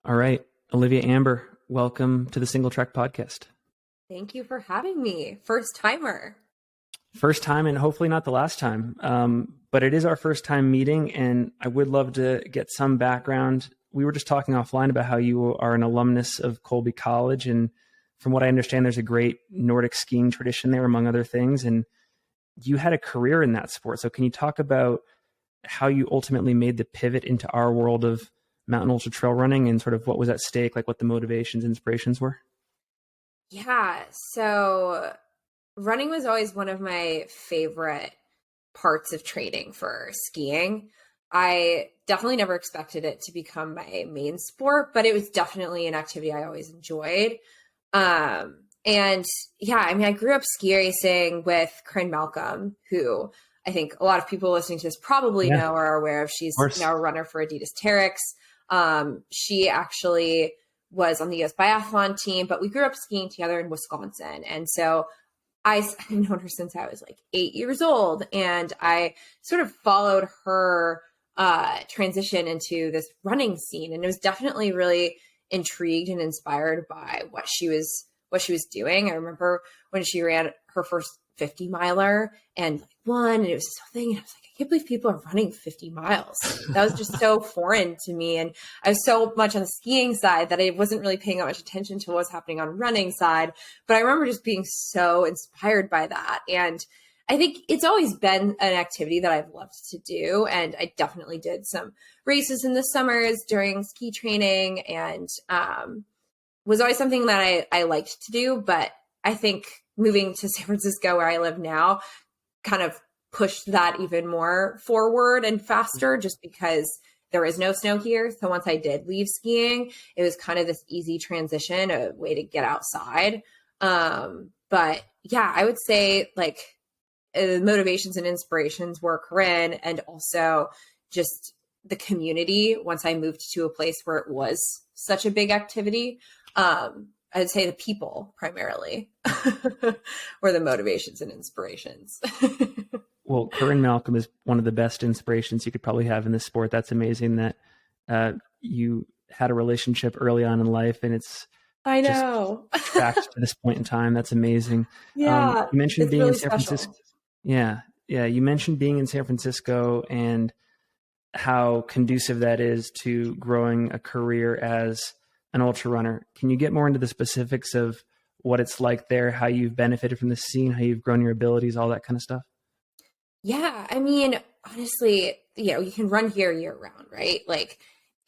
All right, Olivia Amber, welcome to the Single Track Podcast. Thank you for having me. First timer. First time and hopefully not the last time, but it is our first time meeting, and I would love to get some background. We were just talking offline about how you are an alumnus of Colby College, and from what I understand, there's a great Nordic skiing tradition there, among other things, and you had a career in that sport. So can you talk about how you ultimately made the pivot into our world of mountain ultra trail running and sort of what was at stake, like what the motivations, inspirations were? Yeah, so running was always one of my favorite parts of training for skiing. I definitely never expected it to become my main sport, but it was definitely an activity I always enjoyed. And yeah, I mean, I grew up ski racing with Corinne Malcolm, who I think a lot of people listening to this probably know or are aware of. She's now a runner for Adidas Terex. She actually was on the US biathlon team, but we grew up skiing together in Wisconsin. And so I've known her since I was like 8 years old. And I sort of followed her transition into this running scene. And it was definitely really intrigued and inspired by what she was doing. I remember when she ran her first 50 miler and won, and it was this whole thing. And I was like, I can't believe people are running 50 miles. That was just so foreign to me. And I was so much on the skiing side that I wasn't really paying that much attention to what was happening on running side. But I remember just being so inspired by that. And I think it's always been an activity that I've loved to do. And I definitely did some races in the summers during ski training, and was always something that I liked to do. But I think moving to San Francisco, where I live now, kind of pushed that even more forward and faster, just because there is no snow here. So once I did leave skiing, it was kind of this easy transition, a way to get outside. But yeah, I would say like motivations and inspirations were Corinne, and also just the community. Once I moved to a place where it was such a big activity, I'd say the people primarily were the motivations and inspirations. Well, Corinne Malcolm is one of the best inspirations you could probably have in this sport. That's amazing that you had a relationship early on in life, and it's I know tracked to this point in time. That's amazing. Yeah, you mentioned being really in San special. Francisco. Yeah. You mentioned being in San Francisco and how conducive that is to growing a career as an ultra runner. Can you get more into the specifics of what it's like there, how you've benefited from the scene, how you've grown your abilities, all that kind of stuff? Yeah, I mean, honestly, you can run here year round, right? Like,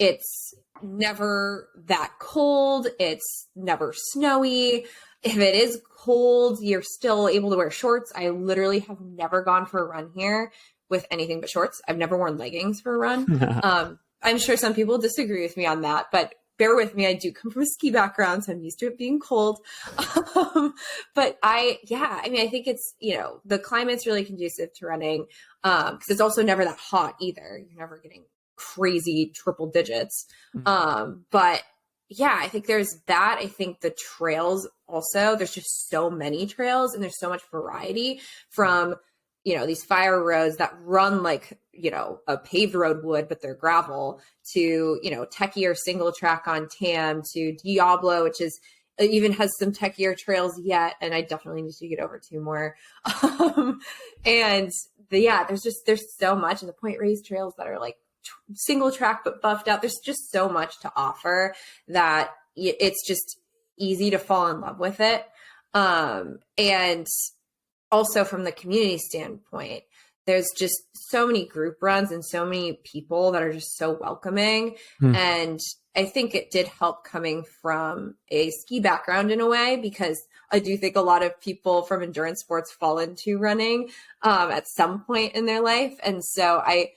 it's never that cold. It's never snowy. If it is cold, you're still able to wear shorts. I literally have never gone for a run here with anything but shorts. I've never worn leggings for a run. I'm sure some people disagree with me on that, but bear with me. I do come from a ski background, so I'm used to it being cold. But I think it's, the climate's really conducive to running, because it's also never that hot either. You're never getting crazy triple digits. But yeah, I think there's that. I think the trails also, there's just so many trails and there's so much variety from, these fire roads that run like, a paved road would, but they're gravel, to, techier single track on Tam, to Diablo, which is even has some techier trails yet. And I definitely need to get over to more. There's so much, and the Point Reyes trails that are like single track, but buffed out. There's just so much to offer that it's just easy to fall in love with it. And also from the community standpoint, there's just so many group runs and so many people that are just so welcoming. And I think it did help coming from a ski background in a way, because I do think a lot of people from endurance sports fall into running at some point in their life. And so I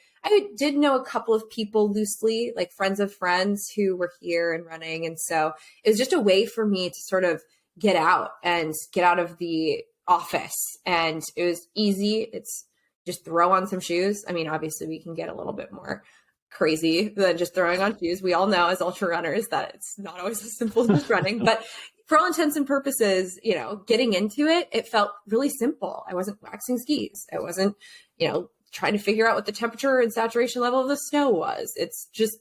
did know a couple of people loosely, like friends of friends, who were here and running. And so it was just a way for me to sort of get out of the office. And it was easy. It's just throw on some shoes. I mean, obviously we can get a little bit more crazy than just throwing on shoes. We all know as ultra runners that it's not always as simple as just running, but for all intents and purposes, getting into it, it felt really simple. I wasn't waxing skis. I wasn't, trying to figure out what the temperature and saturation level of the snow was. It's just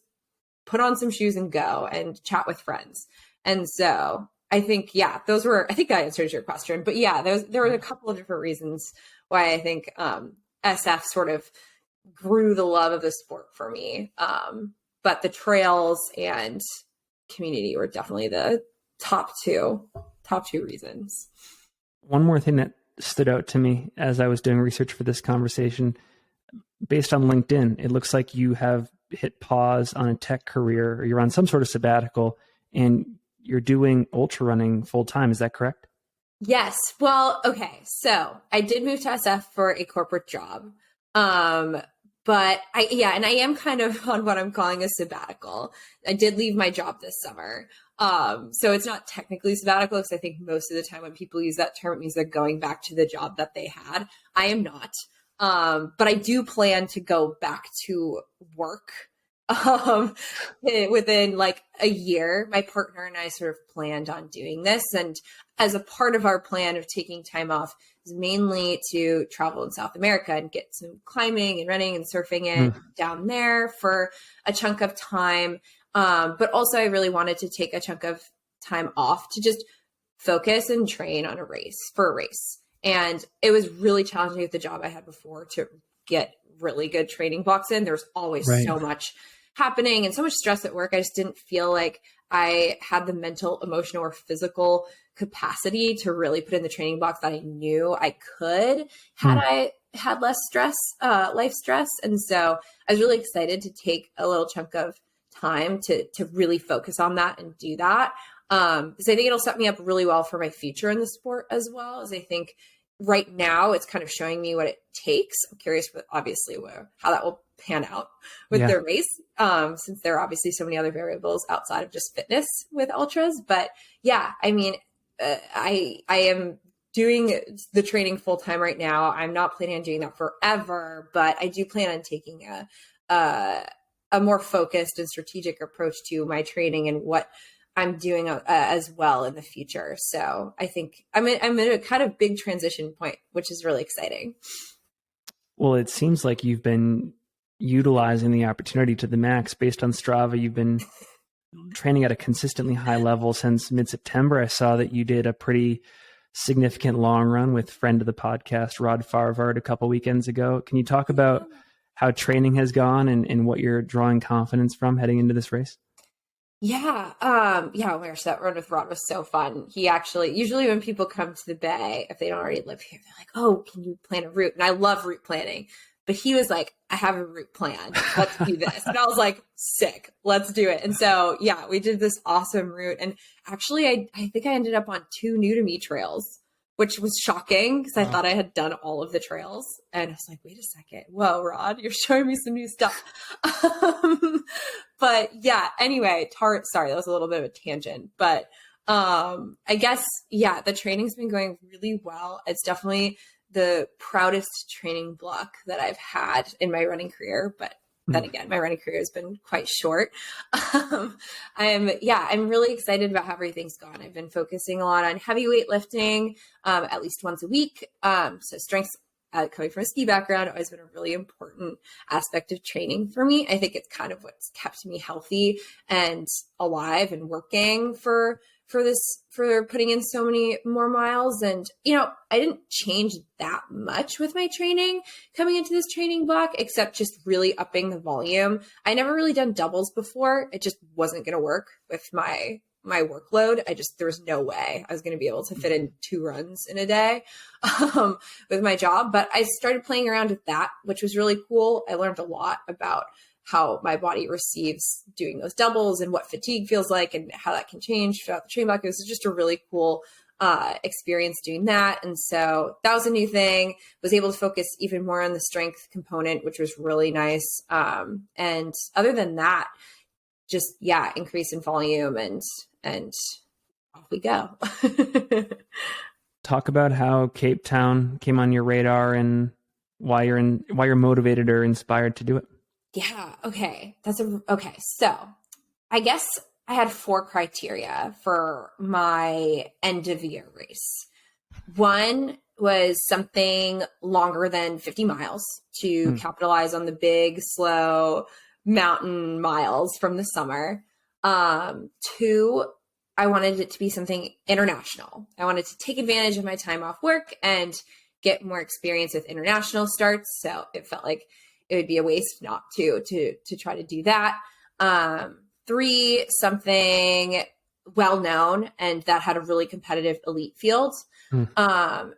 put on some shoes and go and chat with friends. And so I think, I think that answers your question, but there were a couple of different reasons why I think, SF sort of grew the love of the sport for me. But the trails and community were definitely the top two reasons. One more thing that stood out to me as I was doing research for this conversation, based on LinkedIn, it looks like you have hit pause on a tech career, or you're on some sort of sabbatical, and you're doing ultra running full time. Is that correct? Yes. Well, okay. So I did move to SF for a corporate job. But I am kind of on what I'm calling a sabbatical. I did leave my job this summer. So it's not technically sabbatical, because I think most of the time when people use that term, it means they're going back to the job that they had. I am not. But I do plan to go back to work within like a year. My partner and I sort of planned on doing this. And as a part of our plan of taking time off is mainly to travel in South America and get some climbing and running and surfing it down there for a chunk of time. But also I really wanted to take a chunk of time off to just focus and train on a race. And it was really challenging with the job I had before to get really good training blocks in. There's always so much happening and so much stress at work. I just didn't feel like I had the mental, emotional, or physical capacity to really put in the training blocks that I knew I could had I had less stress, life stress. And so I was really excited to take a little chunk of time to really focus on that and do that. Because I think it'll set me up really well for my future in the sport, as well as I think right now it's kind of showing me what it takes. I'm curious, obviously, how that will pan out with their race, since there are obviously so many other variables outside of just fitness with ultras. But I mean, I am doing the training full time right now. I'm not planning on doing that forever, but I do plan on taking a more focused and strategic approach to my training and what I'm doing as well in the future. So I think I'm at a kind of big transition point, which is really exciting. Well, it seems like you've been utilizing the opportunity to the max. Based on Strava, you've been training at a consistently high level since mid-September. I saw that you did a pretty significant long run with friend of the podcast, Rod Farvard, a couple weekends ago. Can you talk about how training has gone and what you're drawing confidence from heading into this race? Oh my gosh, that run with Rod was so fun. He actually, usually when people come to the Bay, if they don't already live here, they're like, oh, can you plan a route? And I love route planning. But he was like, I have a route plan. Let's do this. And I was like, sick, let's do it. And so, we did this awesome route. And actually, I think I ended up on 2 new to me trails, which was shocking because I thought I had done all of the trails. And I was like, wait a second. Whoa, Rod, you're showing me some new stuff. But anyway, sorry, that was a little bit of a tangent. But I guess, the training's been going really well. It's definitely the proudest training block that I've had in my running career. But then again, my running career has been quite short. I'm really excited about how everything's gone. I've been focusing a lot on heavy weightlifting, at least once a week. So strength, coming from a ski background, always been a really important aspect of training for me. I think it's kind of what's kept me healthy and alive and working for putting in so many more miles. And, I didn't change that much with my training coming into this training block, except just really upping the volume. I never really done doubles before. It just wasn't going to work with my workload. There was no way I was going to be able to fit in 2 runs in a day, with my job. But I started playing around with that, which was really cool. I learned a lot about how my body receives doing those doubles and what fatigue feels like and how that can change throughout the training block. It was just a really cool experience doing that. And so that was a new thing. Was able to focus even more on the strength component, which was really nice. And other than that, just, increase in volume and off we go. Talk about how Cape Town came on your radar and why you're motivated or inspired to do it. Yeah. Okay. Okay. So I guess I had 4 criteria for my end of year race. One was something longer than 50 miles to capitalize on the big, slow, mountain miles from the summer. Two, I wanted it to be something international. I wanted to take advantage of my time off work and get more experience with international starts. So it felt like it would be a waste not to try to do that. Three, something well-known and that had a really competitive elite field.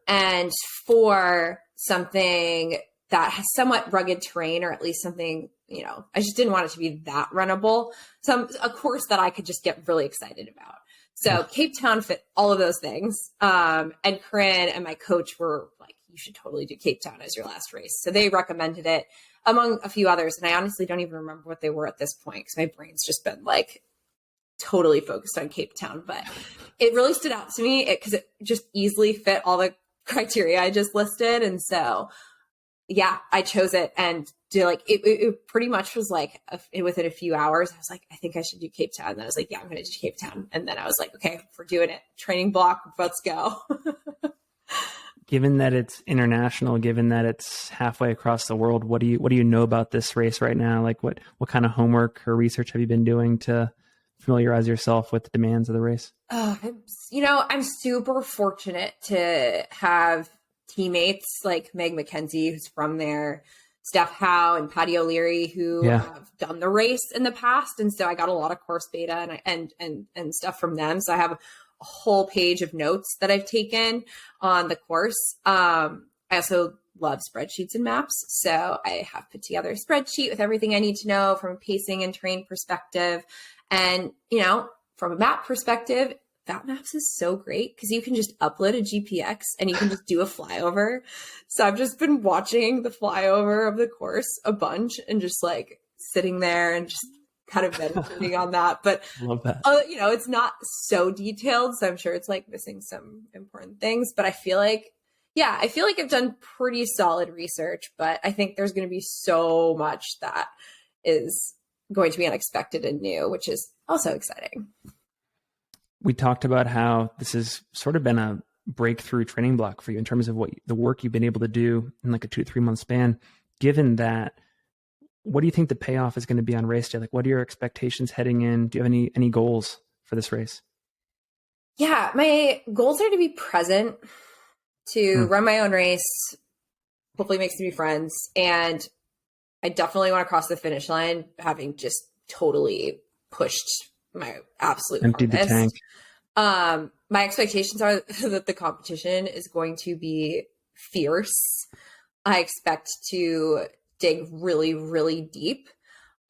And four, something that has somewhat rugged terrain, or at least something, I just didn't want it to be that runnable. A course that I could just get really excited about. So Cape Town fit all of those things. And Corinne and my coach were like, you should totally do Cape Town as your last race. So they recommended it among a few others. And I honestly don't even remember what they were at this point, because my brain's just been like totally focused on Cape Town. But it really stood out to me because it just easily fit all the criteria I just listed. And so, yeah, I chose it, and it pretty much was like within a few hours, I was like, I think I should do Cape Town. And then I was like, yeah, I'm going to do Cape Town. And then I was like, okay, we're doing it. Training block, let's go. Given that it's international, given that it's halfway across the world, what do you know about this race right now? Like what kind of homework or research have you been doing to familiarize yourself with the demands of the race? I'm super fortunate to have teammates like Meg McKenzie, who's from there, Steph Howe and Patty O'Leary, who have done the race in the past. And so I got a lot of course data and stuff from them. So I have a whole page of notes that I've taken on the course. I also love spreadsheets and maps. So I have put together a spreadsheet with everything I need to know from a pacing and terrain perspective. And, from a map perspective, Maps is so great because you can just upload a GPX and you can just do a flyover. So I've just been watching the flyover of the course a bunch and just like sitting there and just kind of meditating on that. But love that. It's not so detailed, so I'm sure it's like missing some important things. But I feel like I've done pretty solid research. But I think there's going to be so much that is going to be unexpected and new, which is also exciting. We talked about how this has sort of been a breakthrough training block for you in terms of the work you've been able to do in like a 2-3 month span. Given that, what do you think the payoff is going to be on race day? Like, what are your expectations heading in? Do you have any goals for this race? Yeah, my goals are to be present, to run my own race, hopefully make some new friends. And I definitely want to cross the finish line, having just totally pushed my absolute emptied the tank. My expectations are that the competition is going to be fierce. I expect to dig really, really deep.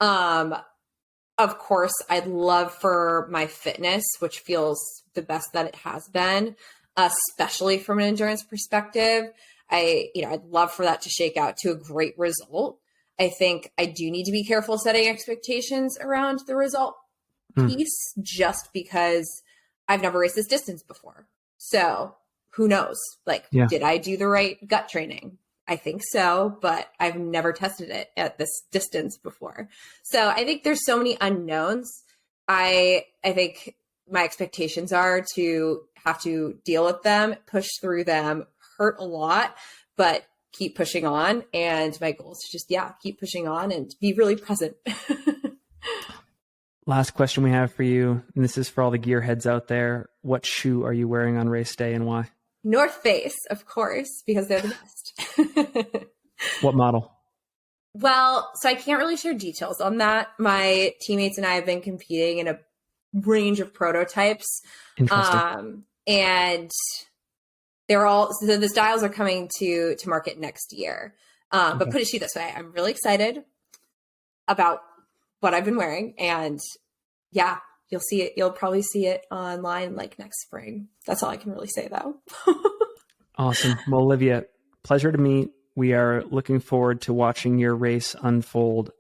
Of course, I'd love for my fitness, which feels the best that it has been, especially from an endurance perspective. I'd love for that to shake out to a great result. I think I do need to be careful setting expectations around the result piece, just because I've never raced this distance before. So who knows? Did I do the right gut training? I think so, but I've never tested it at this distance before. So I think there's so many unknowns. I think my expectations are to have to deal with them, push through them, hurt a lot, but keep pushing on. And my goal is to just, keep pushing on and be really present. Last question we have for you, and this is for all the gearheads out there. What shoe are you wearing on race day and why? North Face, of course, because they're the best. What model? Well, so I can't really share details on that. My teammates and I have been competing in a range of prototypes. Interesting. And they're all, so the styles are coming to market next year. But put it to you this way, I'm really excited about what I've been wearing, and you'll see it. You'll probably see it online like next spring. That's all I can really say though. Awesome. Well, Olivia, pleasure to meet. We are looking forward to watching your race unfold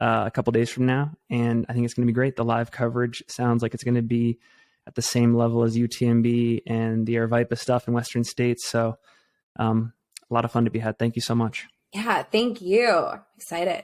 a couple days from now. And I think it's going to be great. The live coverage sounds like it's going to be at the same level as UTMB and the Air stuff in Western States. So a lot of fun to be had. Thank you so much. Yeah, thank you. I'm excited.